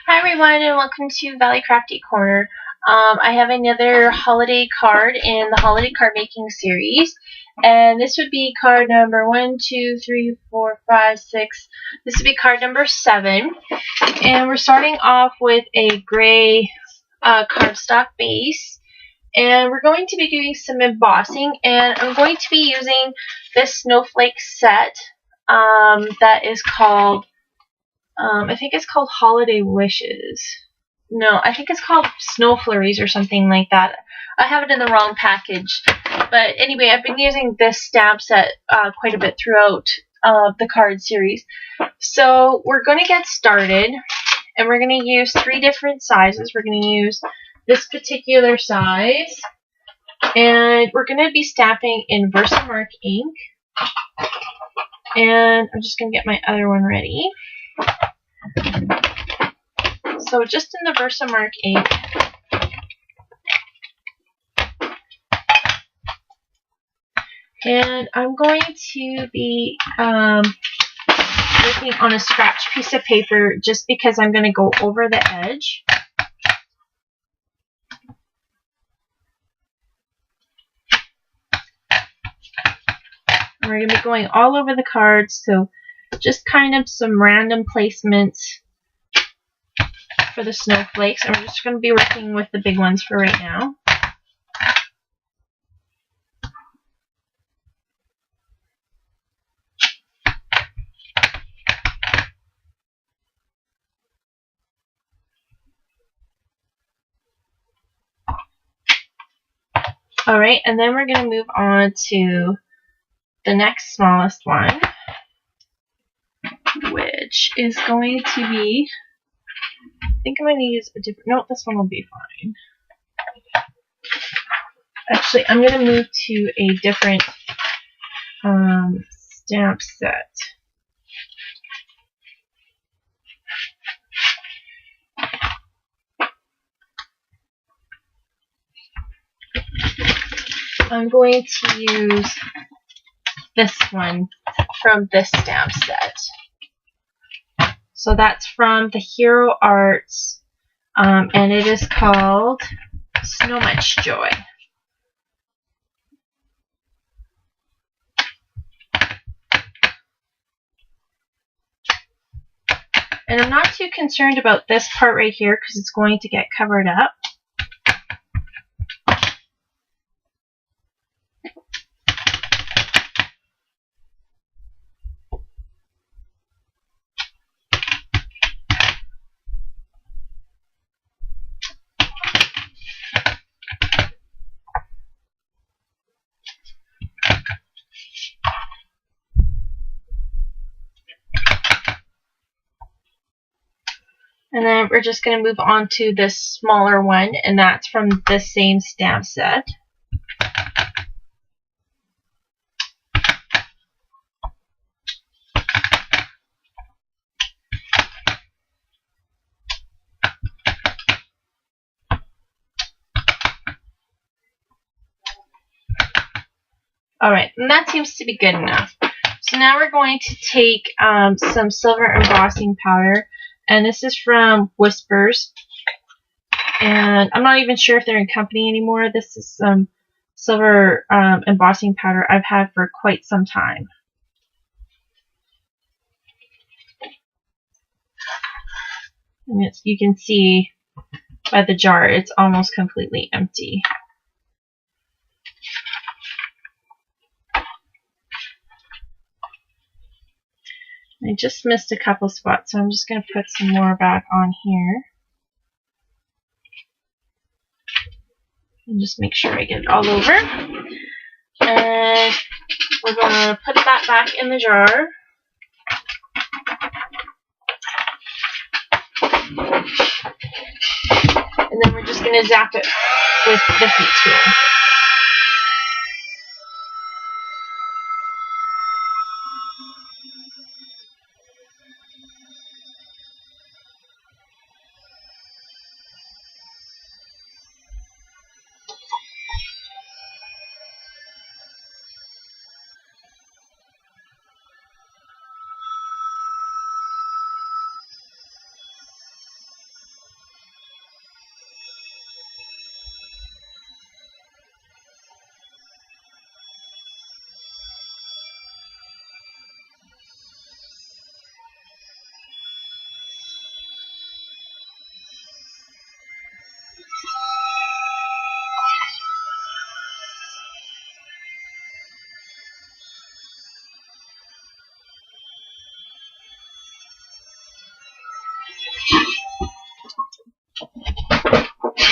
Hi everyone and welcome to Valley Crafty Corner. I have another holiday card in the holiday card making series, and this would be card number 1, 2, 3, 4, 5, 6. This would be card number 7, and we're starting off with a gray cardstock base, and we're going to be doing some embossing, and I'm going to be using this snowflake set that is called I think it's called Holiday Wishes. No, I think it's called Snow Flurries or something like that. I have it in the wrong package. But anyway, I've been using this stamp set quite a bit throughout the card series. So we're going to get started, and we're going to use 3 different sizes. We're going to use this particular size, and we're going to be stamping in Versamark ink. And I'm just going to get my other one ready. So just in the Versamark ink, and I'm going to be working on a scratch piece of paper just because I'm going to go over the edge. And we're going to be going all over the cards, so just kind of some random placements for the snowflakes, and we're just going to be working with the big ones for right now. Alright, and then we're going to move on to the next smallest one, which is going to be, I think I'm going to use a different, no, this one will be fine. Actually, I'm going to move to a different stamp set. I'm going to use this one from this stamp set. So that's from the Hero Arts, and it is called So Much Joy. And I'm not too concerned about this part right here because it's going to get covered up. And then we're just going to move on to this smaller one, and that's from the same stamp set. Alright, and that seems to be good enough. So now we're going to take some silver embossing powder, and this is from Whispers. And I'm not even sure if they're in company anymore. This is some silver embossing powder I've had for quite some time. And you can see by the jar, it's almost completely empty. I just missed a couple spots, so I'm just going to put some more back on here. And just make sure I get it all over. And we're going to put that back in the jar. And then we're just going to zap it with the heat tool.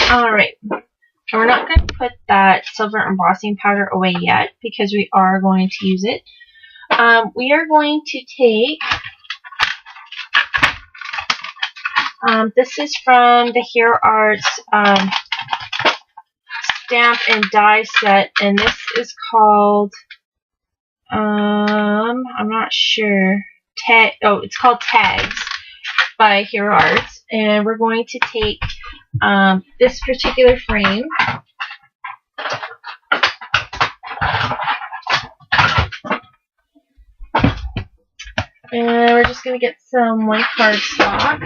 Alright, we're not going to put that silver embossing powder away yet because we are going to use it. We are going to take, this is from the Hero Arts stamp and die set, and this is called, I'm not sure, it's called Tags by Hero Arts, and we're going to take this particular frame, and we're just going to get some white cardstock.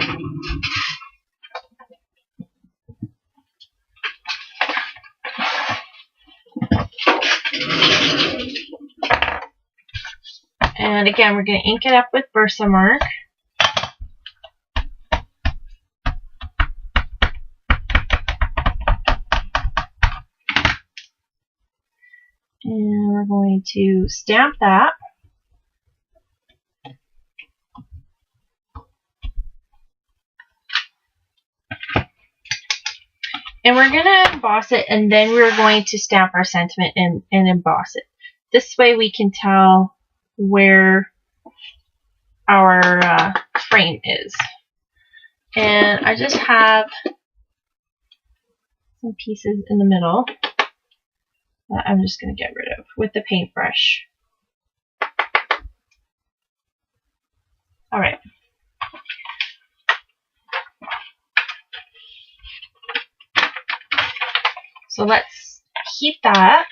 And again, we're going to ink it up with Versamark. And we're going to stamp that. And we're going to emboss it, and then we're going to stamp our sentiment and emboss it. This way we can tell where our frame is. And I just have some pieces in the middle that I'm just going to get rid of with the paintbrush. Alright. So let's heat that.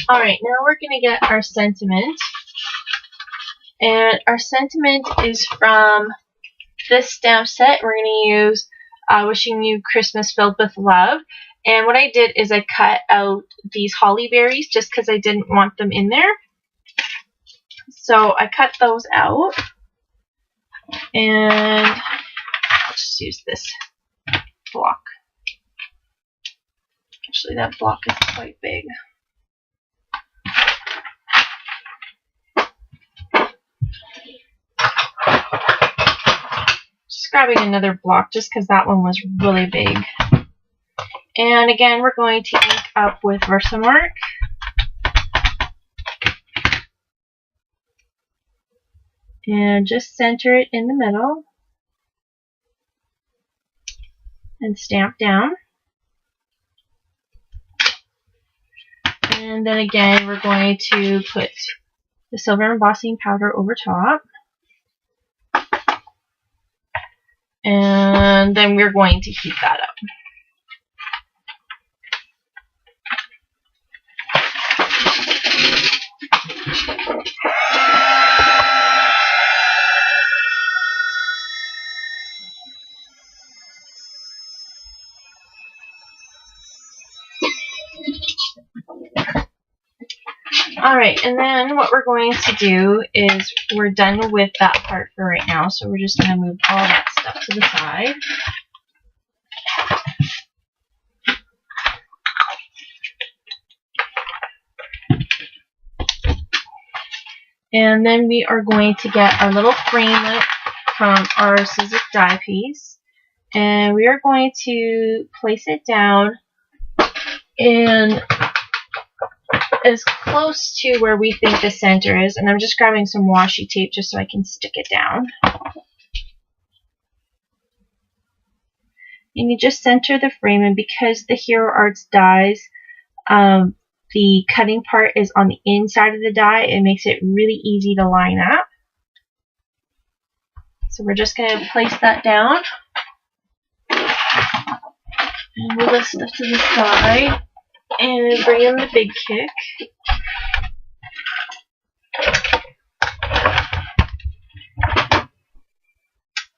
Alright, now we're going to get our sentiment. And our sentiment is from this stamp set. We're going to use Wishing You Christmas Filled with Love. And what I did is I cut out these holly berries just because I didn't want them in there. So I cut those out. And I'll just use this block. Actually, that block is quite big. Just grabbing another block just because that one was really big. And again, we're going to ink up with Versamark. And just center it in the middle. And stamp down. And then again, we're going to put the silver embossing powder over top. And then we're going to heat that up. Alright, and then what we're going to do is we're done with that part for right now, so we're just going to move all that stuff to the side. And then we are going to get our little framelit from our Sizzix die piece, and we are going to place it down in as close to where we think the center is, and I'm just grabbing some washi tape just so I can stick it down. And you just center the frame, and because the Hero Arts dies, the cutting part is on the inside of the die, it makes it really easy to line up. So we're just going to place that down and move this stuff to the side. And bring in the big kick.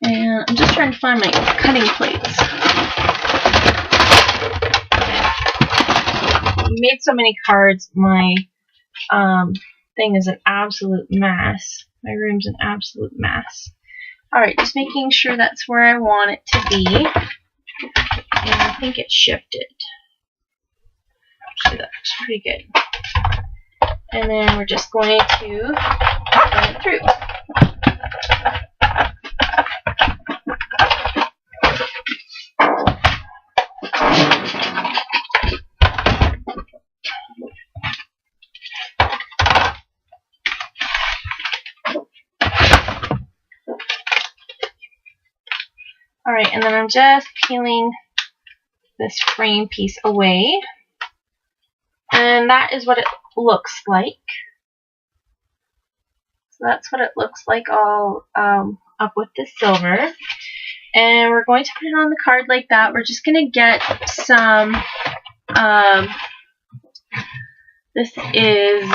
And I'm just trying to find my cutting plates. made so many cards, my thing is an absolute mess. My room's an absolute mess. Alright, just making sure that's where I want it to be. And I think it shifted. Actually, that's pretty good. And then we're just going to run it through. Alright, and then I'm just peeling this frame piece away. And that is what it looks like. So that's what it looks like all up with the silver. And we're going to put it on the card like that. We're just going to get some, this is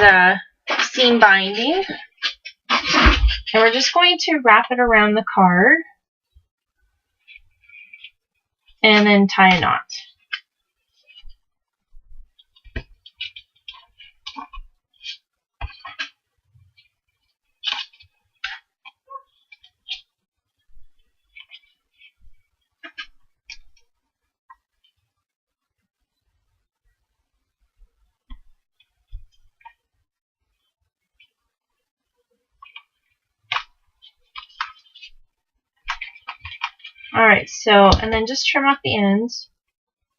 seam binding. And we're just going to wrap it around the card. And then tie a knot. Alright, so, and then just trim off the ends.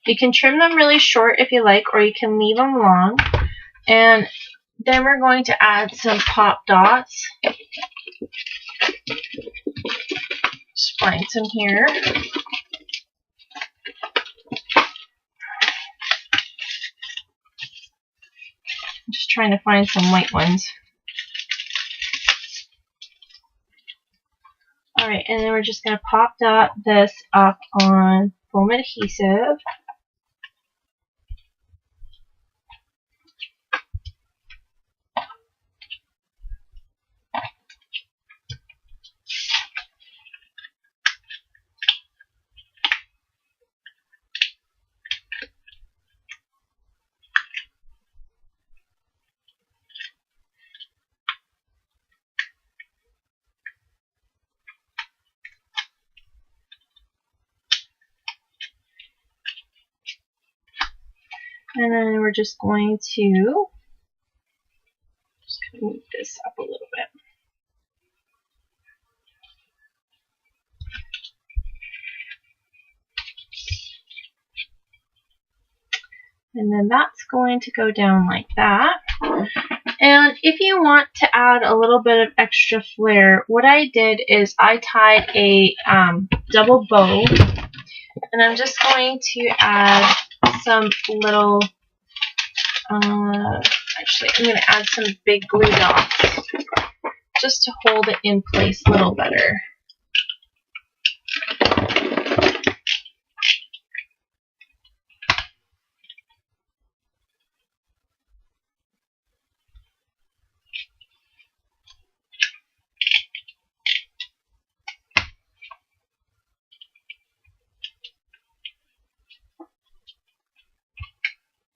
You can trim them really short if you like, or you can leave them long. And then we're going to add some pop dots. Just find some here. I'm just trying to find some white ones. Alright, and then we're just going to pop dot this up on foam adhesive. And then we're just going to move this up a little bit. And then that's going to go down like that. And if you want to add a little bit of extra flair, what I did is I tied a double bow. And I'm just going to add some little, actually I'm going to add some big glue dots just to hold it in place a little better.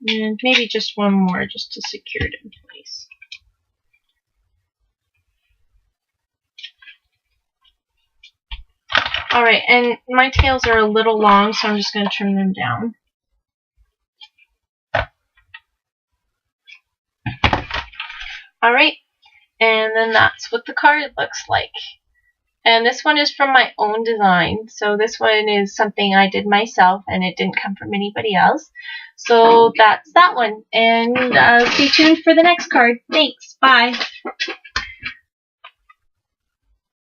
And maybe just one more just to secure it in place. Alright, and my tails are a little long, so I'm just going to trim them down. Alright, and then that's what the card looks like. And this one is from my own design. So this one is something I did myself and it didn't come from anybody else. So that's that one. And stay tuned for the next card. Thanks. Bye.